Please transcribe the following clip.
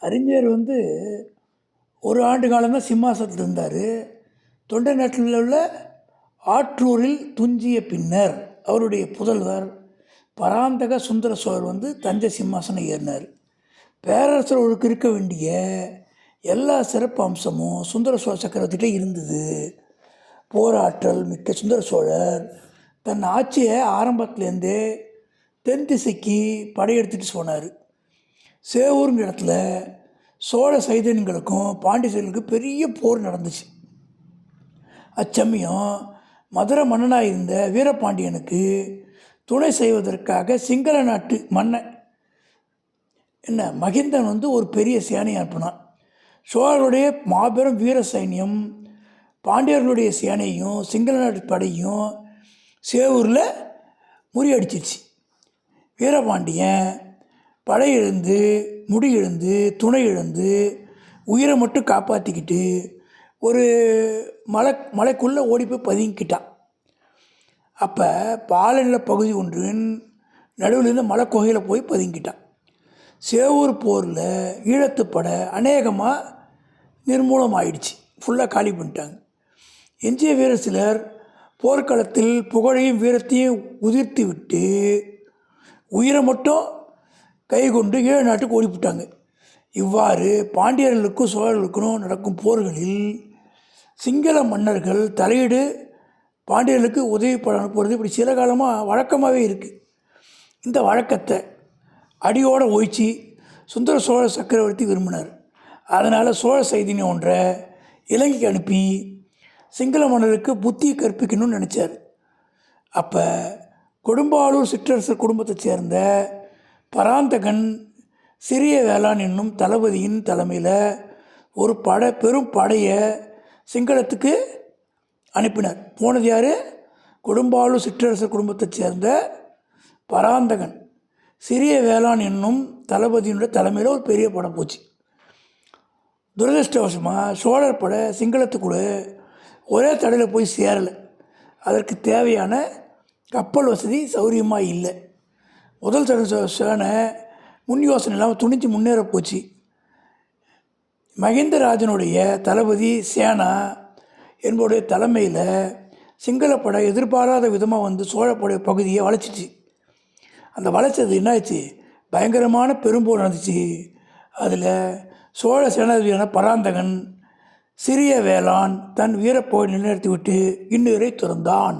அறிஞர் ஒரு ஆண்டு காலமாக சிம்மாசனத்தில் இருந்தார். தொண்டை நாட்டில் உள்ள ஆற்றூரில் துஞ்சிய பின்னர் அவருடைய புதல்வர் பராந்தக சுந்தர சோழர் தஞ்சை சிம்மாசனம் ஏறினார். பேரரசர்களுக்கு இருக்க வேண்டிய எல்லா சிறப்பு அம்சமும் சுந்தர சோழ சக்கரவர்த்திகிட்ட இருந்தது. போராற்றல் மிக்க சுந்தர சோழர் தன் ஆட்சியை ஆரம்பத்துலேருந்தே தென் திசைக்கு படையெடுத்துட்டு போனார். சேவூருங்கிற இடத்துல சோழ சைதன்யங்களுக்கும் பாண்டியர்களுக்கும் பெரிய போர் நடந்துச்சு. அச்சமயம் மதுரை மன்னனாக இருந்த வீரபாண்டியனுக்கு துணை செய்வதற்காக சிங்கள நாட்டு மன்னன் மகிந்தன் ஒரு பெரிய சேனையை அனுப்பினான். சோழருடைய மாபெரும் வீர சைன்யம் பாண்டியர்களுடைய சேனையும் சிங்கள நாட்டு படையும் சேவூரில் முறியடிச்சிருச்சு. வீரபாண்டியன் படை இழந்து முடி இழந்து துணை இழந்து உயிரை மட்டும் காப்பாற்றிக்கிட்டு ஒரு மலைக்குள்ளே ஓடி போய் பதுங்கிக்கிட்டான். அப்போ பாலநில பகுதி ஒன்றின் நடுவில் இருந்த மலைக்குகையில் போய் பதுங்கிட்டான். சேவூர் போரில் ஈழத்து படை அநேகமாக நிர்மூலமாயிடுச்சு, ஃபுல்லாக காலி பண்ணிட்டாங்க. எஞ்சிய வீர சிலர் போர்க்களத்தில் புகழையும் வீரத்தையும் உதிர்த்து விட்டு உயிரை மட்டும் கை கொண்டு ஈழ நாட்டுக்கு ஓடிவிட்டாங்க. இவ்வாறு பாண்டியர்களுக்கும் சோழர்களுக்கும் நடக்கும் போர்களில் சிங்கள மன்னர்கள் தலையீடு பாண்டியர்களுக்கு உதவி பட அனுப்புறது இப்படி சில காலமாக வழக்கமாகவே இருக்குது. இந்த வழக்கத்தை அடியோடு ஒழிச்சு சுந்தர சோழ சக்கரவர்த்தி விரும்பினார். அதனால் சோழ சைதன்யம் ஒன்றை இலங்கைக்கு அனுப்பி சிங்கள மன்னருக்கு புத்தியை கற்பிக்கணும்னு நினச்சார். அப்போ கொடும்பாளூர் சிற்றரசர் குடும்பத்தைச் சேர்ந்த பராந்தகன் சிறிய வேளான் என்னும் தளபதியின் தலைமையில் ஒரு பெரும் படையை சிங்களத்துக்கு அனுப்பினார். போனது யார்? கொடும்பாளூர் சிற்றரசர் குடும்பத்தைச் சேர்ந்த பராந்தகன் சிறிய வேளான் என்னும் தளபதியினுடைய தலைமையில் ஒரு பெரிய படம் போச்சு. துரதிருஷ்டவசமாக சோழர் படை சிங்களத்துக்குள்ளே ஒரே தடையில் போய் சேரலை. அதற்கு தேவையான கப்பல் வசதி சௌரியமாக இல்லை. முதல் சேனை முன் யோசனை இல்லாமல் துணிஞ்சு முன்னேற போச்சு. மகிந்தராஜனுடைய தளபதி சேனா என்பவருடைய தலைமையில் சிங்களப்படை எதிர்பாராத விதமாக சோழப்படை பகுதியை வளைச்சிச்சு. அந்த வளைச்சது என்னாச்சு, பயங்கரமான பெரும்போர் நடந்துச்சு. அதில் சோழ சேனாதிபதியான பராந்தகன் சிறிய வேளான் தன் வீரப்போரை நிலைநிறுத்திவிட்டு இன்னுயிரை துறந்தான்.